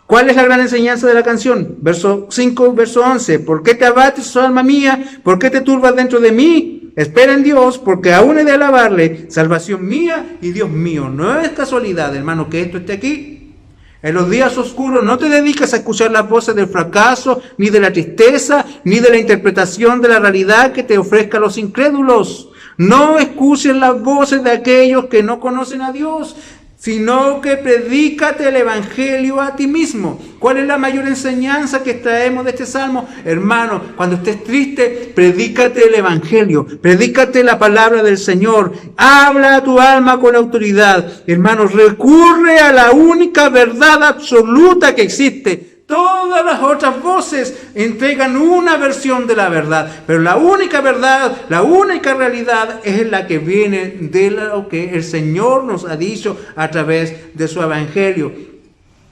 ¿Cuál es la gran enseñanza de la canción? Verso 5, verso 11. ¿Por qué te abates, oh alma mía? ¿Por qué te turbas dentro de mí? Espera en Dios, porque aún he de alabarle, salvación mía y Dios mío. No es casualidad, hermano, que esto esté aquí. En los días oscuros no te dedicas a escuchar las voces del fracaso, ni de la tristeza, ni de la interpretación de la realidad que te ofrezcan los incrédulos. No escuches las voces de aquellos que no conocen a Dios, sino que predícate el Evangelio a ti mismo. ¿Cuál es la mayor enseñanza que extraemos de este Salmo? Hermano, cuando estés triste, predícate el Evangelio, predícate la palabra del Señor, habla a tu alma con autoridad. Hermano, recurre a la única verdad absoluta que existe. Todas las otras voces entregan una versión de la verdad, pero la única verdad, la única realidad es la que viene de lo que el Señor nos ha dicho a través de su Evangelio.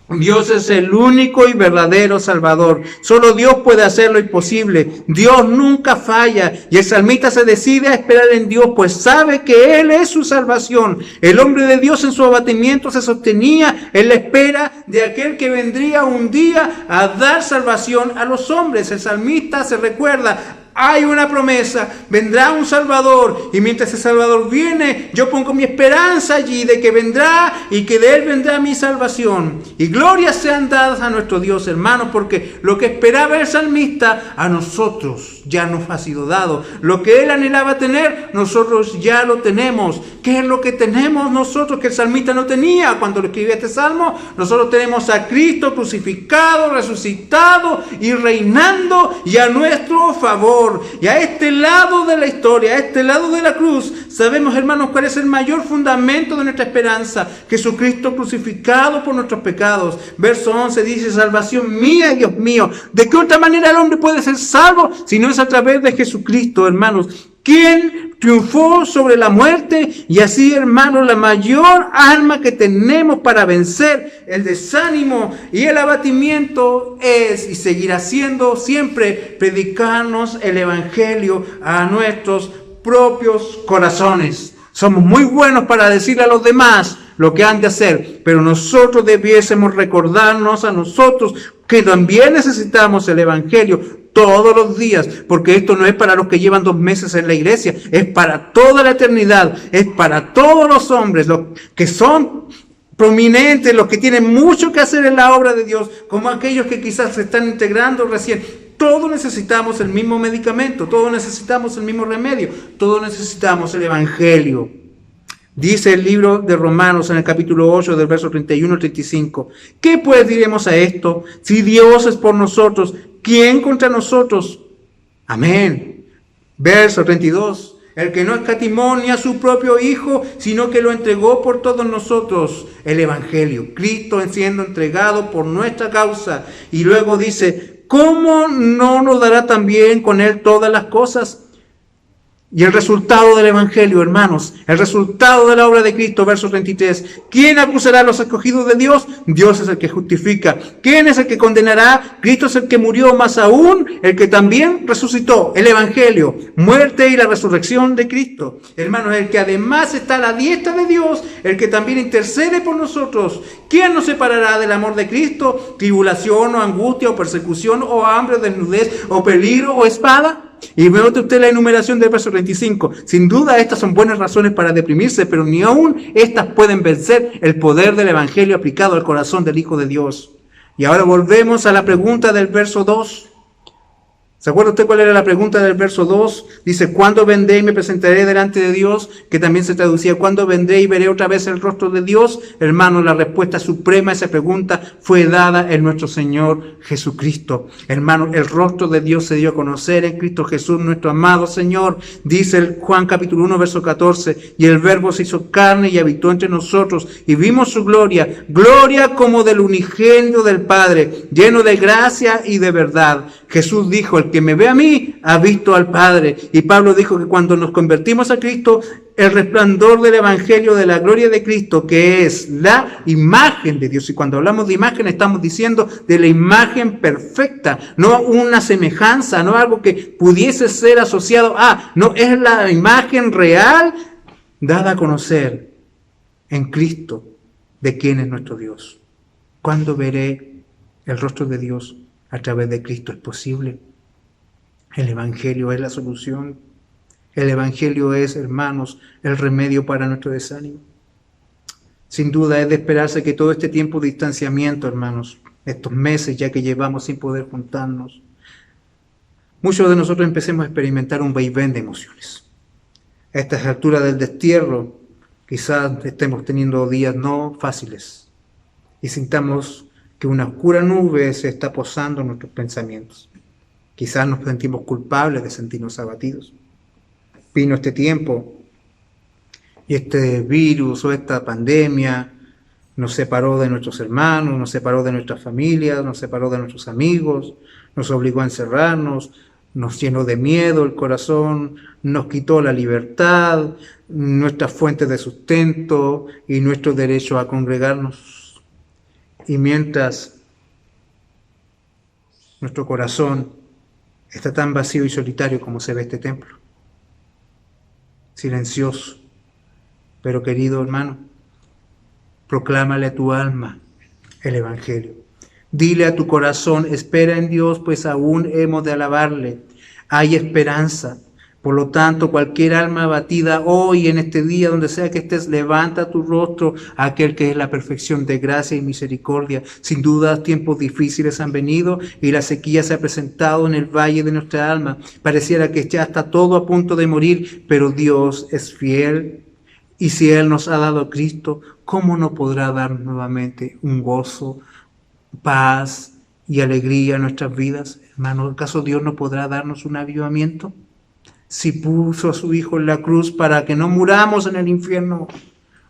Dios es el único y verdadero Salvador. Solo Dios puede hacer lo imposible. Dios nunca falla. Y el salmista se decide a esperar en Dios, pues sabe que Él es su salvación. El hombre de Dios en su abatimiento se sostenía en la espera de aquel que vendría un día a dar salvación a los hombres. El salmista se recuerda: hay una promesa, vendrá un Salvador, y mientras ese Salvador viene, yo pongo mi esperanza allí de que vendrá y que de Él vendrá mi salvación. Y glorias sean dadas a nuestro Dios, hermanos, porque lo que esperaba el salmista a nosotros ya nos ha sido dado. Lo que Él anhelaba tener, nosotros ya lo tenemos. ¿Qué es lo que tenemos nosotros que el salmista no tenía cuando le escribía este salmo? Nosotros tenemos a Cristo crucificado, resucitado y reinando, y a nuestro favor. Y a este lado de la historia, a este lado de la cruz, sabemos, hermanos, cuál es el mayor fundamento de nuestra esperanza: Jesucristo crucificado por nuestros pecados. Verso 11 dice: salvación mía, Dios mío. ¿De qué otra manera el hombre puede ser salvo si no es a través de Jesucristo, hermanos? ¿Quién triunfó sobre la muerte? Y así, hermanos, la mayor arma que tenemos para vencer el desánimo y el abatimiento es y seguirá siendo siempre predicarnos el Evangelio a nuestros propios corazones. Somos muy buenos para decirle a los demás lo que han de hacer, pero nosotros debiésemos recordarnos a nosotros que también necesitamos el Evangelio todos los días, porque esto no es para los que llevan 2 meses en la iglesia, es para toda la eternidad, es para todos los hombres, los que son prominentes, los que tienen mucho que hacer en la obra de Dios, como aquellos que quizás se están integrando recién. Todos necesitamos el mismo medicamento, todos necesitamos el mismo remedio, todos necesitamos el Evangelio. Dice el libro de Romanos en el capítulo 8 del verso 31 al 35. ¿Qué pues diremos a esto? Si Dios es por nosotros, ¿quién contra nosotros? Amén. Verso 32. El que no escatimó ni a su propio Hijo, sino que lo entregó por todos nosotros. El Evangelio. Cristo siendo entregado por nuestra causa. Y luego dice: ¿cómo no nos dará también con Él todas las cosas? Y el resultado del Evangelio, hermanos, el resultado de la obra de Cristo, verso 33. ¿Quién acusará a los escogidos de Dios? Dios es el que justifica. ¿Quién es el que condenará? Cristo es el que murió, más aún el que también resucitó. El Evangelio, muerte y la resurrección de Cristo. Hermanos, el que además está a la diestra de Dios, el que también intercede por nosotros. ¿Quién nos separará del amor de Cristo? ¿Tribulación o angustia o persecución o hambre o desnudez o peligro o espada? Y note usted la enumeración del verso 35. Sin duda estas son buenas razones para deprimirse, pero ni aún estas pueden vencer el poder del Evangelio aplicado al corazón del Hijo de Dios. Y ahora volvemos a la pregunta del verso 2. ¿Se acuerda usted cuál era la pregunta del verso 2? Dice, ¿cuándo vendré y me presentaré delante de Dios? Que también se traducía, ¿cuándo vendré y veré otra vez el rostro de Dios? Hermano, la respuesta suprema a esa pregunta fue dada en nuestro Señor Jesucristo. Hermano, el rostro de Dios se dio a conocer en Cristo Jesús, nuestro amado Señor. Dice el Juan capítulo 1, verso 14, y el Verbo se hizo carne y habitó entre nosotros, y vimos su gloria, gloria como del unigénito del Padre, lleno de gracia y de verdad. Jesús dijo, el que me ve a mí, ha visto al Padre. Y Pablo dijo que cuando nos convertimos a Cristo, el resplandor del Evangelio de la gloria de Cristo, que es la imagen de Dios. Y cuando hablamos de imagen, estamos diciendo de la imagen perfecta, no una semejanza, no algo que pudiese ser asociado a, no, es la imagen real dada a conocer en Cristo de quién es nuestro Dios. ¿Cuándo veré el rostro de Dios? A través de Cristo es posible. El Evangelio es la solución. El Evangelio es, hermanos, el remedio para nuestro desánimo. Sin duda es de esperarse que todo este tiempo de distanciamiento, hermanos, estos meses ya que llevamos sin poder juntarnos, muchos de nosotros empecemos a experimentar un vaivén de emociones. A estas alturas del destierro, quizás estemos teniendo días no fáciles y sintamos que una oscura nube se está posando en nuestros pensamientos. Quizás nos sentimos culpables de sentirnos abatidos. Vino este tiempo y este virus o esta pandemia nos separó de nuestros hermanos, nos separó de nuestras familias, nos separó de nuestros amigos, nos obligó a encerrarnos, nos llenó de miedo el corazón, nos quitó la libertad, nuestras fuentes de sustento y nuestro derecho a congregarnos. Y mientras nuestro corazón está tan vacío y solitario como se ve este templo, silencioso, pero querido hermano, proclámale a tu alma el Evangelio. Dile a tu corazón, espera en Dios, pues aún hemos de alabarle. Hay esperanza. Por lo tanto, cualquier alma abatida hoy, en este día, donde sea que estés, levanta tu rostro a aquel que es la perfección de gracia y misericordia. Sin duda, tiempos difíciles han venido y la sequía se ha presentado en el valle de nuestra alma. Pareciera que ya está todo a punto de morir, pero Dios es fiel. Y si Él nos ha dado a Cristo, ¿cómo no podrá dar nuevamente un gozo, paz y alegría a nuestras vidas? Hermano, ¿acaso Dios no podrá darnos un avivamiento? Si puso a su Hijo en la cruz para que no muramos en el infierno,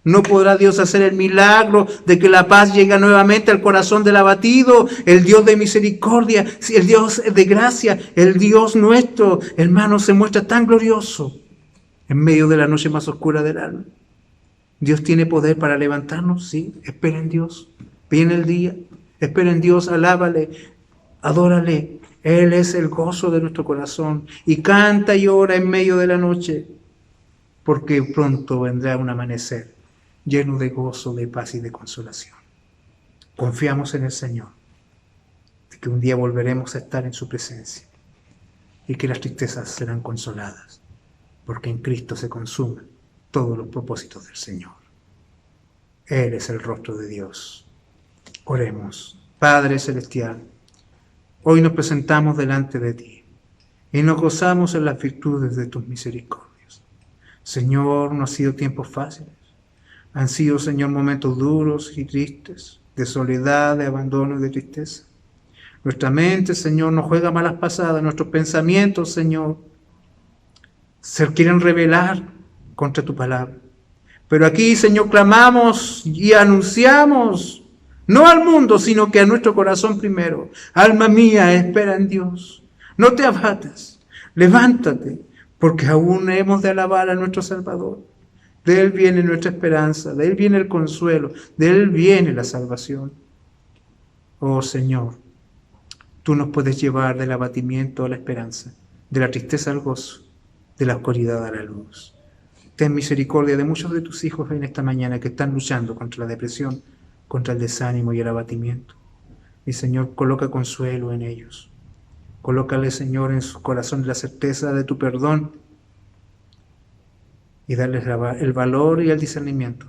¿no podrá Dios hacer el milagro de que la paz llegue nuevamente al corazón del abatido? El Dios de misericordia, el Dios de gracia, el Dios nuestro, hermano, se muestra tan glorioso en medio de la noche más oscura del alma. Dios tiene poder para levantarnos, sí, espera en Dios. Viene el día, espera en Dios, alábale, adórale. Él es el gozo de nuestro corazón y canta y ora en medio de la noche, porque pronto vendrá un amanecer lleno de gozo, de paz y de consolación. Confiamos en el Señor, de que un día volveremos a estar en su presencia y que las tristezas serán consoladas, porque en Cristo se consumen todos los propósitos del Señor. Él es el rostro de Dios. Oremos. Padre Celestial, hoy nos presentamos delante de ti y nos gozamos en las virtudes de tus misericordias. Señor, no han sido tiempos fáciles. Han sido, Señor, momentos duros y tristes, de soledad, de abandono y de tristeza. Nuestra mente, Señor, nos juega malas pasadas. Nuestros pensamientos, Señor, se quieren rebelar contra tu palabra. Pero aquí, Señor, clamamos y anunciamos, no al mundo, sino que a nuestro corazón primero. Alma mía, espera en Dios. No te abatas, levántate, porque aún hemos de alabar a nuestro Salvador. De Él viene nuestra esperanza, de Él viene el consuelo, de Él viene la salvación. Oh Señor, tú nos puedes llevar del abatimiento a la esperanza, de la tristeza al gozo, de la oscuridad a la luz. Ten misericordia de muchos de tus hijos en esta mañana que están luchando contra la depresión, contra el desánimo y el abatimiento. Y Señor, coloca consuelo en ellos. Colócale, Señor, en su corazón la certeza de tu perdón y darles el valor y el discernimiento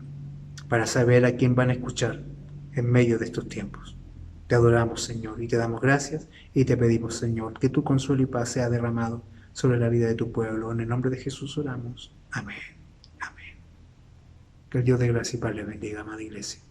para saber a quién van a escuchar en medio de estos tiempos. Te adoramos, Señor, y te damos gracias y te pedimos, Señor, que tu consuelo y paz sea derramado sobre la vida de tu pueblo. En el nombre de Jesús oramos. Amén. Amén. Que el Dios de gracia y paz le bendiga, amada iglesia.